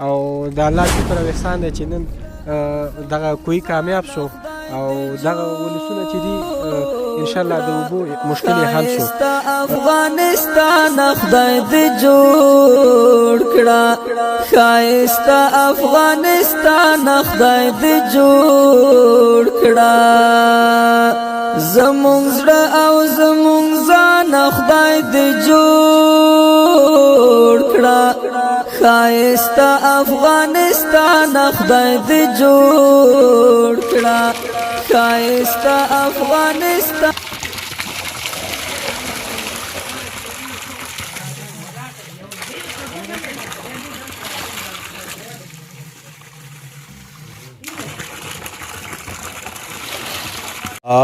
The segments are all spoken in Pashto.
او د الله شکر او احسان دی چې نن دغه کوی کامیاب شو او دغه ولسونه چې دي انشاءالله د اوبو مشکل یې حل شو. افغانستان خدای دې جوړ کړه، ښایسته افغانستان خدای دې جوړ کړه، زمونږ زړه او زمونږ ځان خدای دې جوړ کړه، ښایسته افغانستان خدای دې جوړ کړه، ښایسته افغانستان.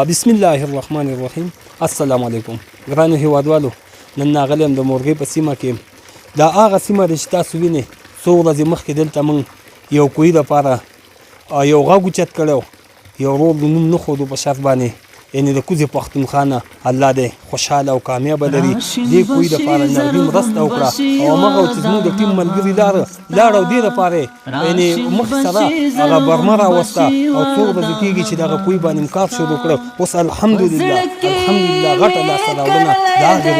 بسم الله الرحمن الرحیم. السلام علیکم ګرانو هیوادوالو. نن ناغلی یم د مورغۍ په سیمه کې. دا هغه سیمه ده چې تاسو وینئ څو ورځې مخکې دلته موږ یو کوهي دپاره یو غږ اوچت کړی و، یو ورور د نوم نه ښودو په شرط باندې، یعنې د کوزې پښتونخوا نه الله دی خوشحاله او کامیابه لري. دې کوهي دپاره نغدي مرسته وکړه او همغه چې زموږ د ټیم ملګري لاړه او دې دپاره یعنې مخکې سره هغه برمه راوسته او څو ورځې کېږي چې دغه کوهي باندې م کار شروع کړی. اوس الحمدلله غټه لاسته راوړنه د هغې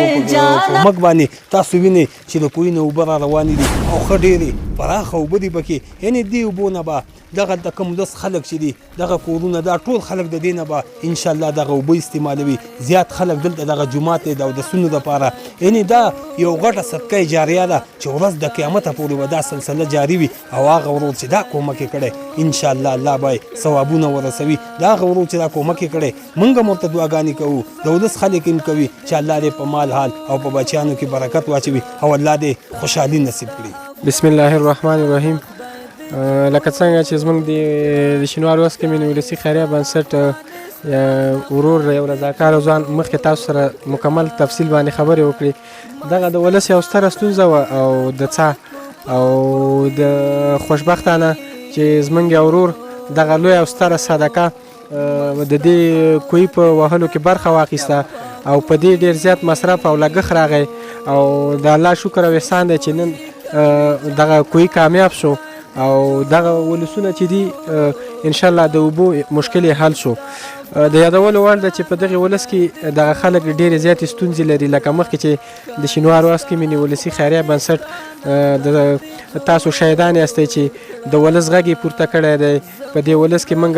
په مټ باندې تاسو وینئ چې د کوهي نه اوبه را روانې دي او ښه ډېرې پراخه اوبه دي پکې. یعنې دې اوبو نه به دغلته کوم داس خلک چې دي دغه کورونه دا ټول خلک د دې نه به انشاءالله دغه اوبه استعمالوي. زیات خلک دلته دغه جومات دی د اودسونو دپاره. یعنې دا یو غټه صدقه جاریه ده چې ورځ د قیامته پورې به دا سلسله جاري وي او هغه ورور چې دا کومک یې کړی انشاءالله الله به یې ثوابونه ورسوي. د هغه ورور چې دا کومک یې کړی موږ هم ورته دعاګانې کوو، د اودس خلک هم کوي چې الله دې په مال حال او په بچیانو کې برکت واچوي او الله دې خوشحالي نصیب کړي. بسم الله الرحمن الرحیم. لکه څنګه چې زموږ د شینوار وس کې مینې ولسي خیریه بنسټ ورور یو رضاکار ځوان مخکې تاسو سره مکمل تفصیل باندې خبرې وکړي. دغه د ولس یو ستره ستونزه وه او د څه او د خوشبختانه چې زموږ یو ورور دغه لوی او ستره صدقه د دې کوهي په وهلو کې برخه واخیسته او په دې ډېر زیات مصرف او لګښت راغی او د الله شکر او احسان دی چې نن دغه کوهي کامیاب شو او دغه ولسونه چې دي انشاءالله د اوبو مشکل یې حل شو. د یادولو وړ ده چې په دغه ولس کې دغه خلک ډېرې زیاتې ستونزې لري. لکه مخکې چې د شینوار واس کې مینې ولسي خیریه بنسټ تاسو شهیدان یاستئ چې د ولس غږ یې پورته کړی دی. په دې ولس کې موږ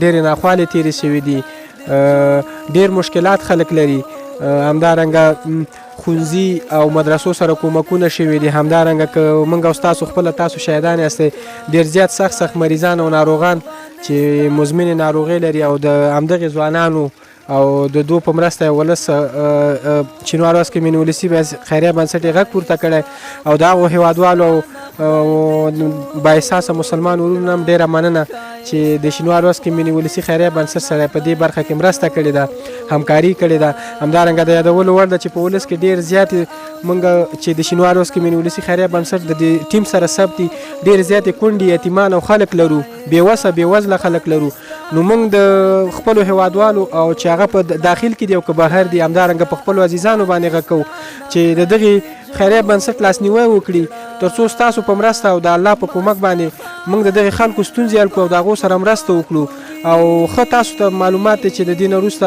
ډېرې ناخوالې تېرې شوي دي، ډېر مشکلات خلک لري. همدارنګه ښوونځي او مدرسو سره کومکونه شوي دي. همدارنګه که موږ او ستاسو خپله تاسو شهیدان یاستئ، ډېر زیات سخت مریضان او ناروغان چې مزمنې ناروغۍ لري او د همدغې ځوانانو او د دو په مرسته ولس شینوار واس کې مینې ولسي خیریه بنسټ یې غږ پورته کړی او د هغو هېوادوالو بااحساسه مسلمان ورونو هم ډېره مننه چې د شینوار واس کې مینې ولسي خیریه بنسټ سره په دې برخه کې مرسته کړې ده، همکاري کړې ده. همدارنګه د یادولو وړ ده چې په ولس کې ډېر زیاتې موږ چې د شینوار واس کې مینې ولسي خیریه بنسټ د دې ټیم سره ثبتي ډېر زیاتې کونډې یتیمان او خلک لرو، بېوسه بېوزله خلک لرو. نو موږ د خپلو هېوادوالو او چې هغه په داخل کې دي او که بهر دي همدارنګه په خپلو عزیزانو باندې غږ کوو چې د دغې خیریه بنسټ لاسنیوی وکړي تر څو ستاسو په مرسته او د الله په کومک باندې موږ د دغې خلکو ستونزې حل کړو او د هغو سره مرسته وکړو او ښه تاسو ته معلومات دی چې د دې نه وروسته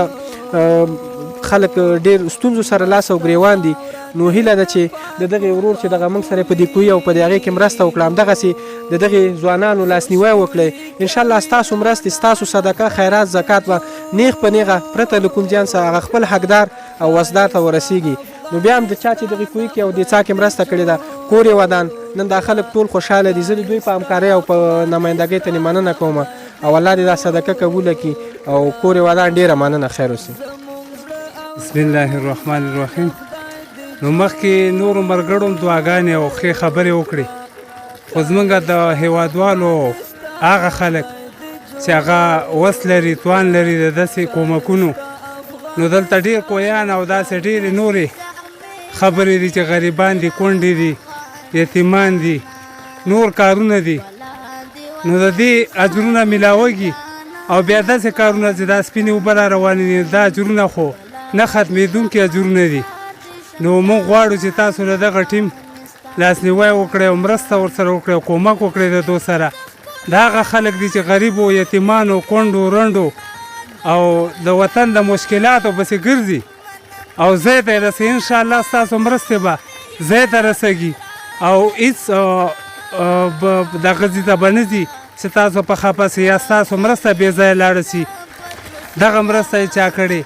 خلک ډېر ستونزو سره لاس او ګریوان دي. نو هیله ده چې د دغې ورور چې دغه موږ سره په دې کوهي او په دې هغې کې مرسته وکړه همدغسې د دغې ځوانانو لاسنیوی وکړئ. انشاءالله ستاسو مرستې، ستاسو صدقه، خیرات، زکات به نیغ په نیغه پرته له کوم زیان څخه هغه خپل حقدار او وسدار ته ورسیږي. نو بیا هم د چا چې دغې کوهي کې او دې څا کې مرسته کړې ده کور یې ودان، نن دا خلک ټول خوشحاله دي. زه د دوی په همکارۍ او په نمایندګۍ ته مننه کوم او الله دې دا صدقه قبوله کړي او کور یې ودان. ډېره مننه، خیر اوسئ. بسم الله الرحمن الرحیم. نو مخکې نورو ملګرو هم دعاګانې او ښې خبرې وکړې، خو زموږ د هېوادوالو هغه خلک چې هغه وس لري، توان لري د داسې کومکونو، نو دلته ډېر کویان او داسې ډېرې نورې خبرې دي چې غریبان دي، کونډې دي، یتیمان دي، نور کارونه دي. نو د دې اجرونه میلاوږي او بیا داسې کارونه چې دا سپینې اوبه را روانې دي، دا اجرونه خو نه ختمېدونکي اجرونه دي. نو موږ غواړو چې تاسو له دغه ټیم لاسنیوی وکړئ او مرسته ورسره وکړئ او کومک وکړئ د دو سره. دا هغه خلک دي چې غریبو، یتیمانو، کونډو، رنډو او د وطن د مشکلاتو پسې ګرځي او ځای ته یې رسوي. انشاءالله ستاسو مرستې به ځای ته رسېږي او هېڅ دغه ځي ته به نه ځي چې تاسو په خفه سئ یا ستاسو مرسته بې ځایه لاړه شي. دغه مرسته یې چا کړې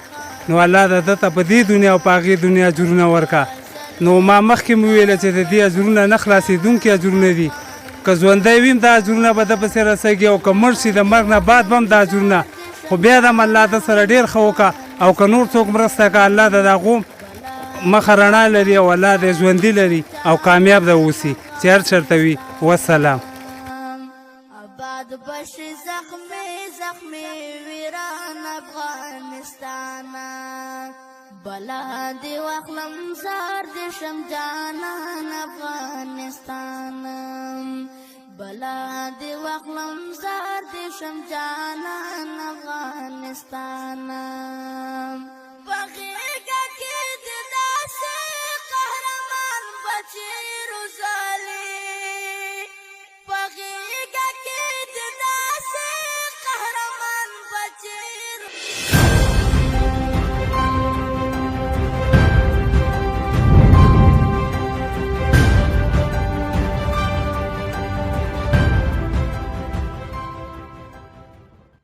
نو الله د ده ته په دې دنیا او په هغې دنیا اجرونه ورکړه. نو ما مخکې مو ویله چې د دې اجرونه نه خلاصېدونکي اجرونه دي. که ژوندی وي هم دا اجرونه به ده پسې رسېږي او که مړ شي د مرګ نه بعد به هم دا اجرونه. خو بیا د هم الله ده سره ډېر ښه وکړه او که نور څوک مرسته کړه الله د هغو مخه رڼا لري او الله د ژوندي لري او کامیاب ده اوسي چې هر چېرته وي. والسلام. آباد بشي زخمي ویران افغانستان، بلا دی واخلم زار دی شم جانان افغانستان، بلا دی واخلم زار دی شم جانان افغانستان.